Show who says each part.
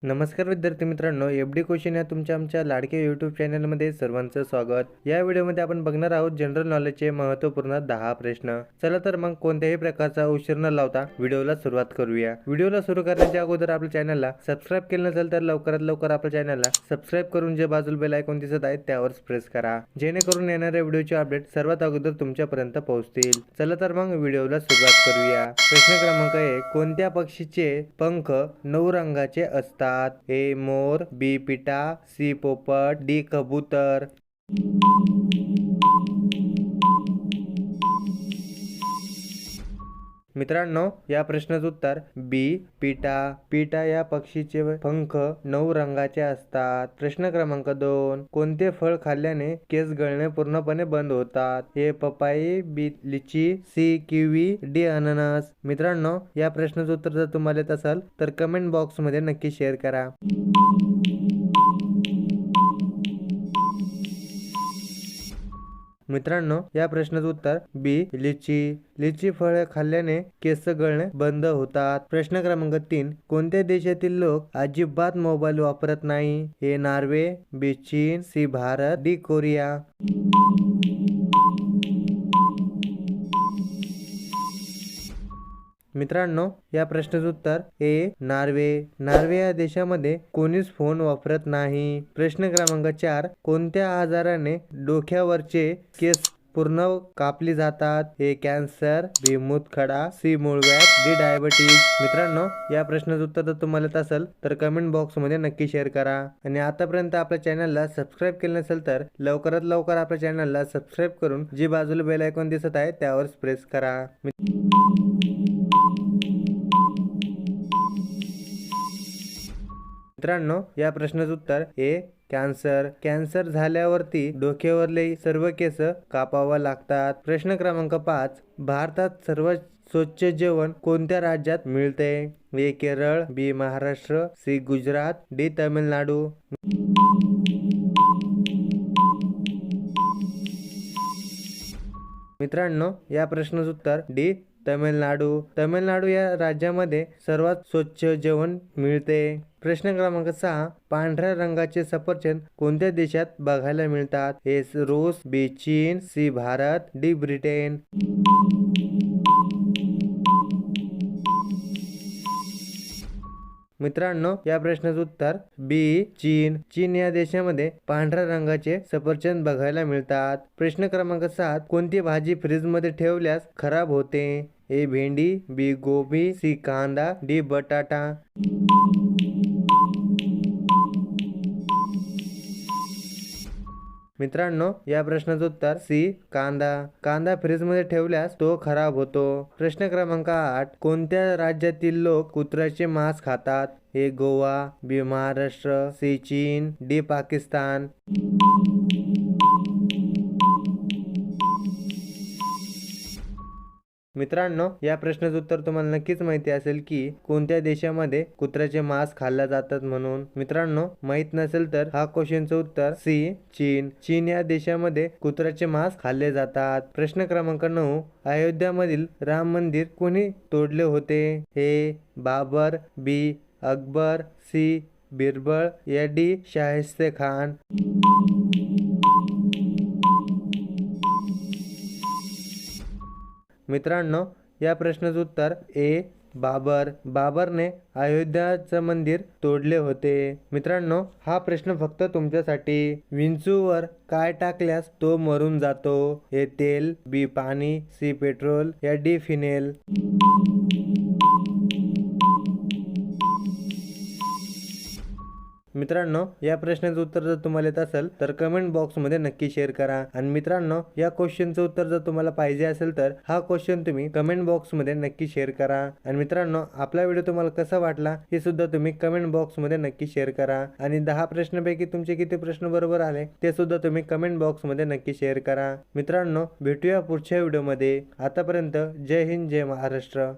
Speaker 1: नमस्कार विद्यार्थी मित्रांनो, एफडी क्वेश्चन या तुमच्या आमच्या लाडक्या यूट्यूब चॅनलमध्ये सर्वांचं स्वागत. या व्हिडिओमध्ये आपण बघणार आहोत जनरल नॉलेजचे महत्त्वपूर्ण 10 प्रश्न. चला तर मग कोणत्याही प्रकारचा उशीर न लावता व्हिडिओला सुरुवात करूया. व्हिडिओला सुरू करण्याच्या अगोदर आपल्या चॅनलला सबस्क्राईब केलं नसेल तर लवकरात लवकर आपल्या चॅनलला सबस्क्राईब करून जे बाजूला बेल आयकॉन दिसत आहे त्यावर प्रेस करा, जेणेकरून येणाऱ्या व्हिडिओचे अपडेट सर्वात अगोदर तुमच्यापर्यंत पोहोचतील. चला तर मग व्हिडिओला सुरुवात करूया. प्रश्न क्रमांक 1, कोणत्या पक्षीचे पंख 9 रंगाचे असतात? ए मोर, बी पिटा, सी पोपट, डी कबूतर. मित्रांनो, या प्रश्नाचं उत्तर बी पिटा. पिटा या पक्षीचे पंख 9 रंगाचे असतात. प्रश्न क्रमांक 2, कोणते फळ खाल्ल्याने केस गळणे पूर्णपणे बंद होतात? ए पपाई, बी लिची, सी किवी, डी अननस. मित्रांनो, या प्रश्नाचं उत्तर जर तुम्हाला येत असेल तर कमेंट बॉक्स मध्ये नक्की शेअर करा. मित्रांनो, या प्रश्नाचं उत्तर बी लिची. लिची फळे खाल्ल्याने केस गळणे बंद होतात. प्रश्न क्रमांक 3, कोणत्या देशातील लोक अजिबात मोबाईल वापरत नाही? ए नॉर्वे, बी चीन, सी भारत, डी कोरिया. मित्रांनो, या प्रश्नाचं उत्तर ए नॉर्वे. नॉर्वे या देशामध्ये कोणीच फोन वापरत नाही. प्रश्न क्रमांक 4, कोणत्या आजाराने डोक्यावरचे केस पूर्ण कापली जातात? ए कॅन्सर, बी मूतखडा, सी मूळव्याध, डी डायबिटीज. मित्रांनो, या प्रश्नाचं उत्तर जर तुम्हाला येत असेल तर कमेंट बॉक्स मध्ये नक्की शेअर करा. आणि आतापर्यंत आपल्या चॅनलला सबस्क्राईब केलं नसेल तर लवकरात लवकर आपल्या चॅनलला सबस्क्राईब करून जी बाजूला बेल आयकॉन दिसत आहे त्यावर प्रेस करा. मित्रांनो, या प्रश्नाचं उत्तर ए कॅन्सर. कॅन्सर झाल्यावरती डोक्यावरले सर्व केस कापावा लागतात. प्रश्न क्रमांक 5, भारतात सर्वात स्वच्छ जेवण कोणत्या राज्यात मिळते? ए केरळ, बी महाराष्ट्र, सी गुजरात, डी तामिळनाडू. मित्रांनो, या प्रश्नाचं उत्तर डी तामिळनाडू. तामिळनाडू या राज्यामध्ये सर्वात स्वच्छ जेवण मिळते. प्रश्न क्रमांक 6, पांढऱ्या रंगाचे सफरचंद कोणत्या देशात बघायला मिळतात? ए रूस, बी चीन, सी भारत, डी ब्रिटन. मित्रांनो, या प्रश्नाचं उत्तर बी चीन. चीन या देशामध्ये पांढऱ्या रंगाचे सफरचंद बघायला मिळतात. प्रश्न क्रमांक 7, कोणती भाजी फ्रीज मध्ये ठेवल्यास खराब होते? ए भेंडी, बी गोबी, सी कांदा, डी बटाटा. मित्रांनो, या प्रश्नाचं उत्तर सी कांदा. कांदा फ्रीज मध्ये ठेवल्यास तो खराब होतो. प्रश्न क्रमांक 8, कोणत्या राज्यातील लोक कुत्र्याचे मांस खातात? ए गोवा, बी महाराष्ट्र, सी चीन, डी पाकिस्तान. मित्रांनो, या प्रश्नाचं उत्तर तुम्हाला नक्कीच माहिती असेल की कोणत्या देशामध्ये कुत्र्याचे मांस खाल्ले जातात म्हणून. मित्रांनो, माहित नसेल तर हा क्वेश्चनचं उत्तर सी चीन. चीन या देशामध्ये कुत्र्याचे मांस खाल्ले जातात. प्रश्न क्रमांक 9, अयोध्यामधील राम मंदिर कोणी तोडले होते? ए बाबर, बी अकबर, सी बिरबल, या डी शाहिस्ते खान. मित्रांनो, या प्रश्नाचं उत्तर ए बाबर. बाबरने अयोध्याचं मंदिर तोडले होते. मित्रांनो, हा प्रश्न फक्त तुमच्यासाठी. विंचूवर काय टाकल्यास तो मरून जातो? ए तेल, बी पाणी, सी पेट्रोल, या डी फिनेल. मित्रांनो, या प्रश्नाचं उत्तर जर तुम्हाला येत असेल तर कमेंट बॉक्स मध्ये नक्की शेअर करा. आणि मित्रांनो, या क्वेश्चनचं उत्तर जर तुम्हाला पाहिजे असेल तर हा क्वेश्चन तुम्ही कमेंट बॉक्स मध्ये नक्की शेअर करा. आणि मित्रांनो, आपला व्हिडिओ तुम्हाला कसा वाटला हे सुद्धा तुम्ही कमेंट बॉक्स मध्ये नक्की शेअर करा. आणि 10 प्रश्नांपैकी तुमचे किती प्रश्न बरोबर आले ते सुद्धा तुम्ही कमेंट बॉक्स मध्ये नक्की शेअर करा. मित्रांनो, भेटूया पुढच्या व्हिडिओ मध्ये. आतापर्यंत जय हिंद, जय महाराष्ट्र.